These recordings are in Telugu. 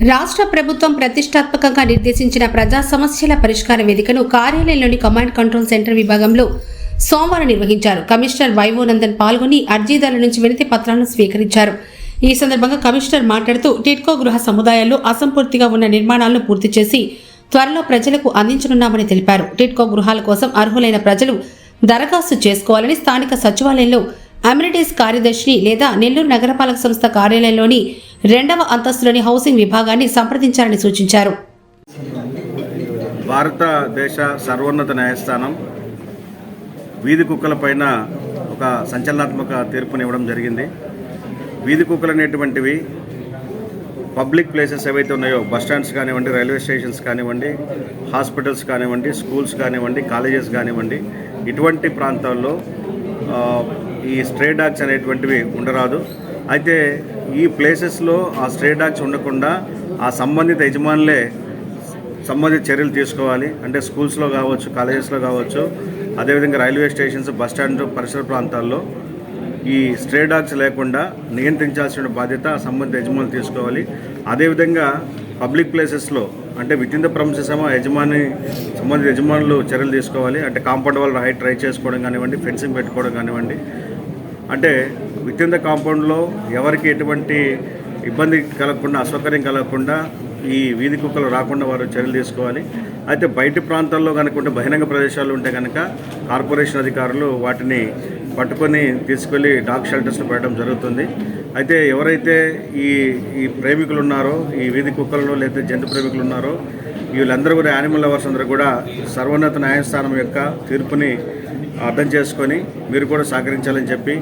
రాష్ట్ర ప్రభుత్వం ప్రతిష్టాత్మకంగా నిర్దేశించిన ప్రజా సమస్యల పరిష్కార వేదికను కార్యాలయంలోని కమాండ్ కంట్రోల్ సెంటర్ విభాగంలో సోమవారం నిర్వహించారు. కమిషనర్ వైవోనందన్ పాల్గొని అర్జీదారుల నుంచి వినతి పత్రాలను స్వీకరించారు. ఈ సందర్భంగా కమిషనర్ మాట్లాడుతూ టిడ్కో గృహ సముదాయాల్లో అసంపూర్తిగా ఉన్న నిర్మాణాలను పూర్తి చేసి త్వరలో ప్రజలకు అందించనున్నామని తెలిపారు. టిడ్కో గృహాల కోసం అర్హులైన ప్రజలు దరఖాస్తు చేసుకోవాలని స్థానిక సచివాలయంలో అమ్యూనిటీస్ కార్యదర్శిని లేదా నెల్లూరు నగరపాలక సంస్థ కార్యాలయంలోని 2వ అంతస్తులోని హౌసింగ్ విభాగాన్ని సంప్రదించాలని సూచించారు. భారతదేశ సర్వోన్నత న్యాయస్థానం వీధి కుక్కల పైన ఒక సంచలనాత్మక తీర్పునివ్వడం జరిగింది. వీధి కుక్కలు అనేటువంటివి పబ్లిక్ ప్లేసెస్ ఏవైతే ఉన్నాయో, బస్ స్టాండ్స్ కానివ్వండి, రైల్వే స్టేషన్స్ కానివ్వండి, హాస్పిటల్స్ కానివ్వండి, స్కూల్స్ కానివ్వండి, కాలేజెస్ కానివ్వండి, ఇటువంటి ప్రాంతాల్లో ఈ స్ట్రే డాగ్స్ అనేటువంటివి ఉండరాదు. అయితే ఈ ప్లేసెస్లో ఆ స్ట్రే డాగ్స్ ఉండకుండా ఆ సంబంధిత యజమానులే సంబంధిత చర్యలు తీసుకోవాలి. అంటే స్కూల్స్లో కావచ్చు, కాలేజెస్లో కావచ్చు, అదేవిధంగా రైల్వే స్టేషన్స్, బస్ స్టాండ్ పరిసర ప్రాంతాల్లో ఈ స్ట్రే డాగ్స్ లేకుండా నియంత్రించాల్సిన బాధ్యత సంబంధిత యజమానులు తీసుకోవాలి. అదేవిధంగా పబ్లిక్ ప్లేసెస్లో అంటే విత్ ఇన్ ద ప్రమిసెస్ ఏమో సంబంధిత యజమానులు చర్యలు తీసుకోవాలి. అంటే కాంపౌండ్ వాళ్ళు హైట్ ట్రై చేసుకోవడం కానివ్వండి, ఫెన్సింగ్ పెట్టుకోవడం కానివ్వండి, అంటే విత్ ఇన్ ద కాంపౌండ్లో ఎవరికి ఎటువంటి ఇబ్బంది కలగకుండా, అసౌకర్యం కలగకుండా ఈ వీధి కుక్కలు రాకుండా వారు చర్యలు తీసుకోవాలి. అయితే బయటి ప్రాంతాల్లో కనుక బహిరంగ ప్రదేశాలు ఉంటే కనుక కార్పొరేషన్ అధికారులు వాటిని పట్టుకొని తీసుకెళ్ళి డాగ్ షెల్టర్స్లో పెట్టడం జరుగుతుంది. అయితే ఎవరైతే ఈ ప్రేమికులు ఉన్నారో, ఈ వీధి కుక్కలలో లేదా జంతు ప్రేమికులు ఉన్నారో, వీళ్ళందరూ కూడా యానిమల్ లవర్స్ అందరూ కూడా సర్వోన్నత న్యాయస్థానం యొక్క తీర్పుని అర్థం చేసుకొని మీరు కూడా సహకరించాలని చెప్పి,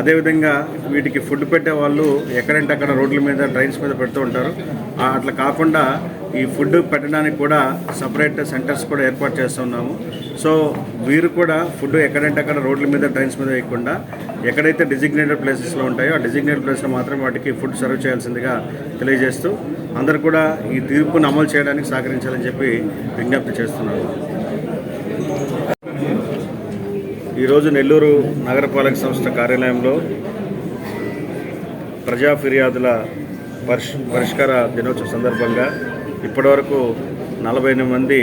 అదేవిధంగా వీటికి ఫుడ్ పెట్టే వాళ్ళు ఎక్కడంటే అక్కడ రోడ్ల మీద, ట్రైన్స్ మీద పెడుతూ ఉంటారు. అట్లా కాకుండా ఈ ఫుడ్ పెట్టడానికి కూడా సపరేట్ సెంటర్స్ కూడా ఏర్పాటు చేస్తున్నాము. సో వీరు కూడా ఫుడ్ ఎక్కడంటే అక్కడ రోడ్ల మీద, ట్రైన్స్ మీద వేయకుండా ఎక్కడైతే డిజిగ్నేటెడ్ ప్లేసెస్లో ఉంటాయో ఆ డిజిగ్నేటెడ్ ప్లేస్లో మాత్రమే వాటికి ఫుడ్ సర్వ్ చేయాల్సిందిగా తెలియజేస్తూ అందరూ కూడా ఈ తీర్పును అమలు చేయడానికి సహకరించాలని చెప్పి విజ్ఞప్తి చేస్తున్నాను. ఈరోజు నెల్లూరు నగరపాలక సంస్థ కార్యాలయంలో ప్రజా ఫిర్యాదుల పరిష్కార దినోత్సవ సందర్భంగా ఇప్పటివరకు 48 మంది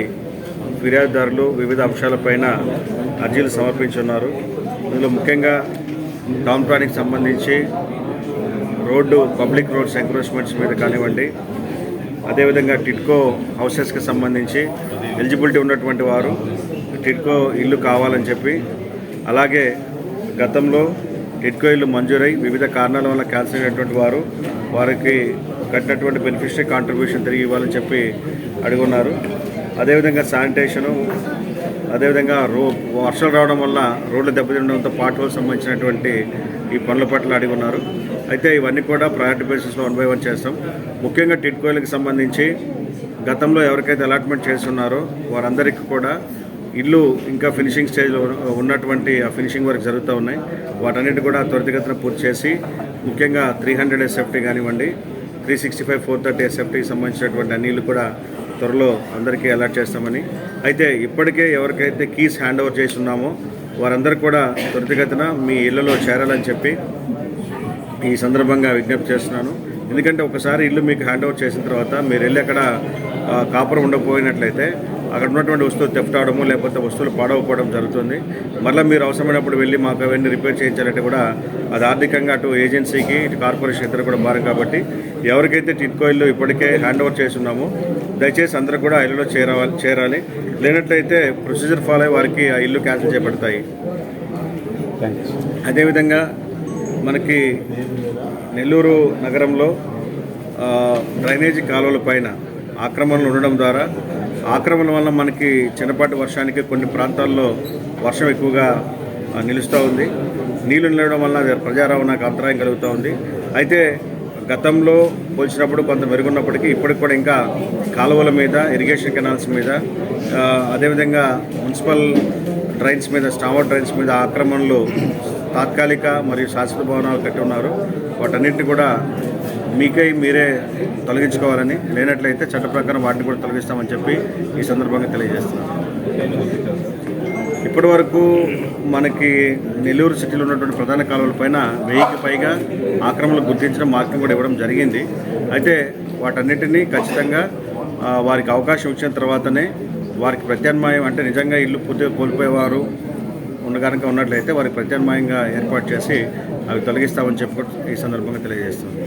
ఫిర్యాదుదారులు వివిధ అంశాలపైన అర్జీలు సమర్పించున్నారు. ఇందులో ముఖ్యంగా టౌన్ ప్లానింగ్కి సంబంధించి పబ్లిక్ రోడ్స్ ఎంక్రోచ్మెంట్స్ మీద కానివ్వండి, అదేవిధంగా టిడ్కో హౌసెస్కి సంబంధించి ఎలిజిబిలిటీ ఉన్నటువంటి వారు టిడ్కో ఇల్లు కావాలని చెప్పి, అలాగే గతంలో టిడ్కో ఇల్లు మంజూరై వివిధ కారణాల వల్ల క్యాన్సిల్ అయినటువంటి వారికి కట్టినటువంటి బెనిఫిషరీ కాంట్రిబ్యూషన్ తిరిగి ఇవ్వాలని చెప్పి అడుగున్నారు. అదేవిధంగా శానిటేషను, అదేవిధంగా వర్షాలు రావడం వల్ల రోడ్లు దెబ్బతినడంతో పాట్ హోల్స్ సంబంధించినటువంటి ఈ పనుల పట్ల అడుగున్నారు. అయితే ఇవన్నీ కూడా ప్రయారిటీ బేసిస్లో 1 by 1 చేస్తాం. ముఖ్యంగా టిడ్కోలకు సంబంధించి గతంలో ఎవరికైతే అలాట్మెంట్ చేస్తున్నారో వారందరికీ కూడా ఇల్లు ఇంకా ఫినిషింగ్ స్టేజ్లో ఉన్నటువంటి ఆ ఫినిషింగ్ వర్క్ జరుగుతూ ఉన్నాయి. వాటన్నిటి కూడా త్వరితగతిన పూర్తి చేసి ముఖ్యంగా 300 SFT కానివ్వండి, 365, 430 SFTకి సంబంధించినటువంటి అన్ని ఇల్లు కూడా త్వరలో అందరికీ అలాట్ చేస్తామని, అయితే ఇప్పటికే ఎవరికైతే కీస్ హ్యాండ్ ఓవర్ చేసి ఉన్నామో వారందరూ కూడా త్వరితగతిన మీ ఇళ్లలో చేరాలని చెప్పి ఈ సందర్భంగా విజ్ఞప్తి చేస్తున్నాను. ఎందుకంటే ఒకసారి ఇల్లు మీకు హ్యాండ్ ఓవర్ చేసిన తర్వాత మీరు వెళ్ళి అక్కడ కాపురం ఉండకపోయినట్లయితే అక్కడ ఉన్నటువంటి వస్తువులు థెఫ్ట్ అవడము, లేకపోతే వస్తువులు పాడవకపోవడం జరుగుతుంది. మళ్ళీ మీరు అవసరమైనప్పుడు వెళ్ళి మాకు అవన్నీ రిపేర్ చేయించాలంటే కూడా అది ఆర్థికంగా అటు ఏజెన్సీకి, ఇటు కార్పొరేషన్ ఇద్దరు కూడా భారం. కాబట్టి ఎవరికైతే టిడ్కో ఇల్లు ఇప్పటికే హ్యాండ్ ఓవర్ చేస్తున్నామో దయచేసి అందరూ కూడా ఆ ఇల్లులో చేరాలి. లేనట్లయితే ప్రొసీజర్ ఫాలో అయ్యి వారికి ఆ ఇల్లు క్యాన్సిల్ చేయబడతాయి. అదేవిధంగా మనకి నెల్లూరు నగరంలో డ్రైనేజీ కాలువల పైన ఆక్రమణలు ఉండడం ద్వారా ఆక్రమణ వల్ల మనకి చిన్నపాటి వర్షానికి కొన్ని ప్రాంతాల్లో వర్షం ఎక్కువగా నిలుస్తూ ఉంది. నీళ్లు నిలవడం వల్ల ప్రజా రవాణాకు అంతరాయం కలుగుతూ ఉంది. అయితే గతంలో పోల్చినప్పుడు కొంత మెరుగున్నప్పటికీ ఇప్పటికి కూడా ఇంకా కాలువల మీద, ఇరిగేషన్ కెనాల్స్ మీద, అదేవిధంగా మున్సిపల్ డ్రైన్స్ మీద, స్టామర్ డ్రైన్స్ మీద ఆక్రమణలు తాత్కాలిక మరియు శాశ్వత భవనాలు కట్టి ఉన్నారు. వాటన్నింటినీ కూడా మీరే తొలగించుకోవాలని, లేనట్లయితే చట్ట ప్రకారం వాటిని కూడా తొలగిస్తామని చెప్పి ఈ సందర్భంగా తెలియజేస్తున్నాను. ఇప్పటి వరకు మనకి నెల్లూరు సిటీలో ఉన్నటువంటి ప్రధాన కాలువలపైన 1000కి పైగా ఆక్రమణలు గుర్తించడం, మార్కింగ్ కూడా ఇవ్వడం జరిగింది. అయితే వాటన్నిటినీ ఖచ్చితంగా వారికి అవకాశం ఇచ్చిన తర్వాతనే వారికి ప్రత్యామ్నాయం, అంటే నిజంగా ఇల్లు పూర్తిగా కోల్పోయేవారు ఉండగానుక ఉన్నట్లయితే వారికి ప్రత్యామ్నాయంగా ఏర్పాటు చేసి అవి తొలగిస్తామని చెప్పి ఈ సందర్భంగా తెలియజేస్తుంది.